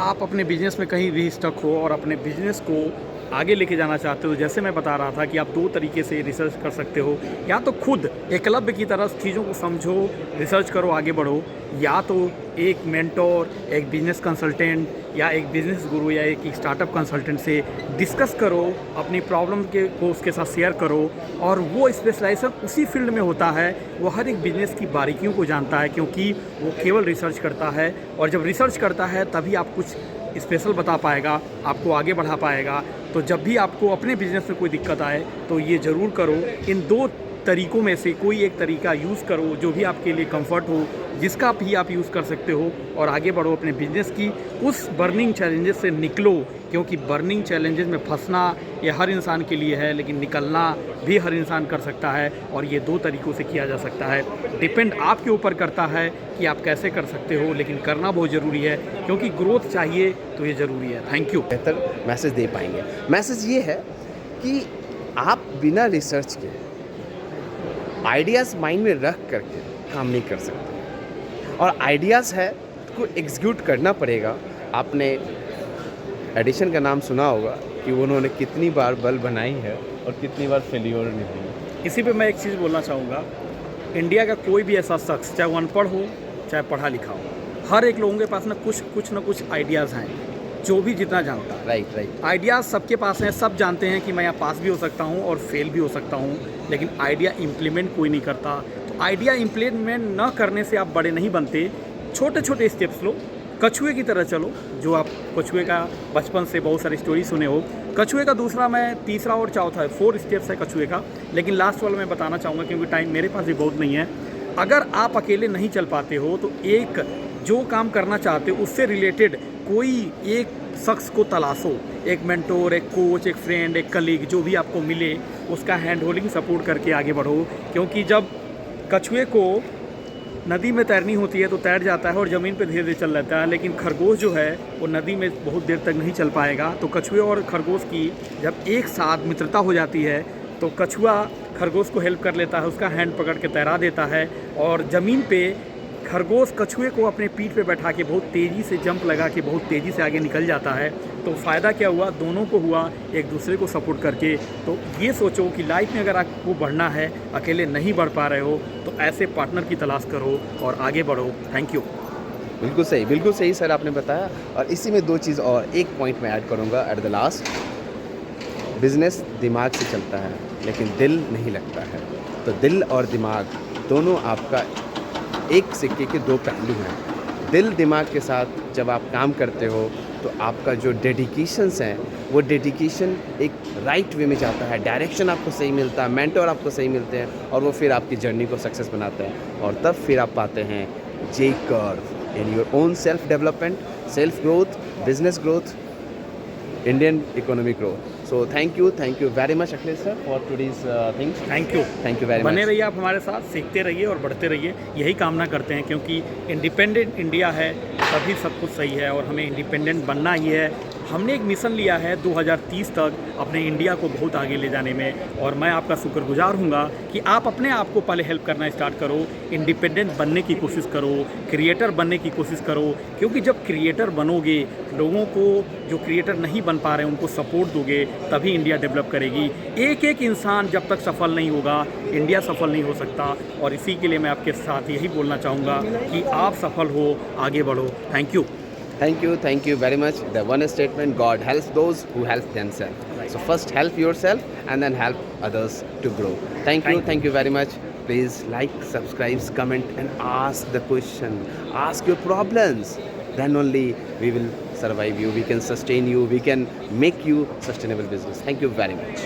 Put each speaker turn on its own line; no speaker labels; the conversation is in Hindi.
आप अपने बिजनेस में कहीं भी स्टक हो और अपने बिजनेस को आगे लेके जाना चाहते हो, जैसे मैं बता रहा था कि आप दो तरीके से रिसर्च कर सकते हो। या तो खुद एकलव्य की तरह चीज़ों को समझो, रिसर्च करो, आगे बढ़ो, या तो एक मेंटोर, एक बिजनेस कंसल्टेंट या एक बिजनेस गुरु या एक स्टार्टअप कंसल्टेंट से डिस्कस करो, अपनी प्रॉब्लम को उसके साथ शेयर करो। और वो स्पेशलाइजेशन उसी फील्ड में होता है, वो हर एक बिजनेस की बारीकियों को जानता है, क्योंकि वो केवल रिसर्च करता है। और जब रिसर्च करता है तभी आप कुछ स्पेशल बता पाएगा, आपको आगे बढ़ा पाएगा। तो जब भी आपको अपने बिजनेस में कोई दिक्कत आए तो ये ज़रूर करो, इन दो तरीक़ों में से कोई एक तरीका यूज़ करो जो भी आपके लिए कंफर्ट हो, जिसका भी आप यूज़ कर सकते हो, और आगे बढ़ो अपने बिजनेस की उस बर्निंग चैलेंजेस से निकलो। क्योंकि बर्निंग चैलेंजेस में फंसना ये हर इंसान के लिए है, लेकिन निकलना भी हर इंसान कर सकता है। और ये दो तरीक़ों से किया जा सकता है। डिपेंड आपके ऊपर करता है कि आप कैसे कर सकते हो, लेकिन करना बहुत ज़रूरी है, क्योंकि ग्रोथ चाहिए तो ये ज़रूरी है। Thank you.
बेहतर मैसेज दे पाएंगे। मैसेज ये है कि आप बिना रिसर्च के आइडियाज़ माइंड में रख करके काम नहीं कर सकते, और आइडियाज़ है को एग्जीक्यूट करना पड़ेगा। आपने एडिशन का नाम सुना होगा कि उन्होंने कितनी बार बल्ब बनाई है और कितनी बार फेल्योर निकली।
इसी पे मैं एक चीज़ बोलना चाहूँगा, इंडिया का कोई भी ऐसा शख्स, चाहे वो अनपढ़ हो चाहे पढ़ा लिखा हो, हर एक लोगों के पास ना कुछ आइडियाज़ हैं, जो भी जितना जानता है।
राइट।
आइडियाज़ सबके पास हैं, सब जानते हैं कि मैं यहाँ पास भी हो सकता हूँ और फेल भी हो सकता हूँ, लेकिन आइडिया इम्प्लीमेंट कोई नहीं करता। तो आइडिया इम्प्लीमेंट न करने से आप बड़े नहीं बनते। छोटे छोटे स्टेप्स लो, कछुए की तरह चलो। जो आप कछुए का बचपन से बहुत सारी स्टोरी सुने हो, कछुए का दूसरा, मैं तीसरा और चौथा है, 4 स्टेप्स है कछुए का, लेकिन लास्ट वाला मैं बताना चाहूँगा क्योंकि टाइम मेरे पास भी बहुत नहीं है। अगर आप अकेले नहीं चल पाते हो तो एक जो काम करना चाहते हो उससे रिलेटेड कोई एक शख्स को तलाशो, एक मेंटोर, एक कोच, एक फ्रेंड, एक कलीग, जो भी आपको मिले उसका हैंड होल्डिंग सपोर्ट करके आगे बढ़ो। क्योंकि जब कछुए को नदी में तैरनी होती है तो तैर जाता है और ज़मीन पे धीरे धीरे चल रहता है, लेकिन खरगोश जो है वो नदी में बहुत देर तक नहीं चल पाएगा। तो कछुए और खरगोश की जब एक साथ मित्रता हो जाती है तो कछुआ खरगोश को हेल्प कर लेता है, उसका हैंड पकड़ के तैरा देता है, और ज़मीन पे खरगोश कछुए को अपने पीठ पे बैठा के बहुत तेज़ी से जंप लगा के बहुत तेज़ी से आगे निकल जाता है। तो फ़ायदा क्या हुआ, दोनों को हुआ, एक दूसरे को सपोर्ट करके। तो ये सोचो कि लाइफ में अगर आपको बढ़ना है, अकेले नहीं बढ़ पा रहे हो, तो ऐसे पार्टनर की तलाश करो और आगे बढ़ो। Thank you.
बिल्कुल सही सर आपने बताया। और इसी में 2 चीज़ और एक पॉइंट मैं ऐड करूँगा एट द लास्ट। बिजनेस दिमाग से चलता है लेकिन दिल नहीं लगता है। तो दिल और दिमाग दोनों आपका एक सिक्के के 2 पहलू हैं। दिल दिमाग के साथ जब आप काम करते हो तो आपका जो डेडिकेशंस हैं वो डेडिकेशन एक राइट वे में जाता है, डायरेक्शन आपको सही मिलता है, मेंटोर आपको सही मिलते हैं, और वो फिर आपकी जर्नी को सक्सेस बनाते हैं। और तब फिर आप पाते हैं J curve in your own self development, self growth, business growth, Indian economic growth. So thank you very much Akhilesh sir for today's things.
Thank you
very much.
बने रहिए आप हमारे साथ, सीखते रहिए और बढ़ते रहिए, यही कामना करते हैं। क्योंकि इंडिपेंडेंट इंडिया है तभी सब कुछ सही है, और हमें इंडिपेंडेंट बनना ही है। हमने एक मिशन लिया है 2030 तक अपने इंडिया को बहुत आगे ले जाने में, और मैं आपका शुक्रगुजार हूँगा कि आप अपने आप को पहले हेल्प करना स्टार्ट करो, इंडिपेंडेंट बनने की कोशिश करो, क्रिएटर बनने की कोशिश करो। क्योंकि जब क्रिएटर बनोगे, लोगों को जो क्रिएटर नहीं बन पा रहे हैं उनको सपोर्ट दोगे, तभी इंडिया डेवलप करेगी। एक एक इंसान जब तक सफल नहीं होगा, इंडिया सफल नहीं हो सकता। और इसी के लिए मैं आपके साथ यही बोलना चाहूँगा कि आप सफल हो, आगे बढ़ो। Thank you.
Thank you very much. The one statement, God helps those who help themselves. So first help yourself and then help others to grow. Thank you very much. Please like, subscribe, comment and ask the question. Ask your problems. Then only we will survive you. We can sustain you. We can make you sustainable business. Thank you very much.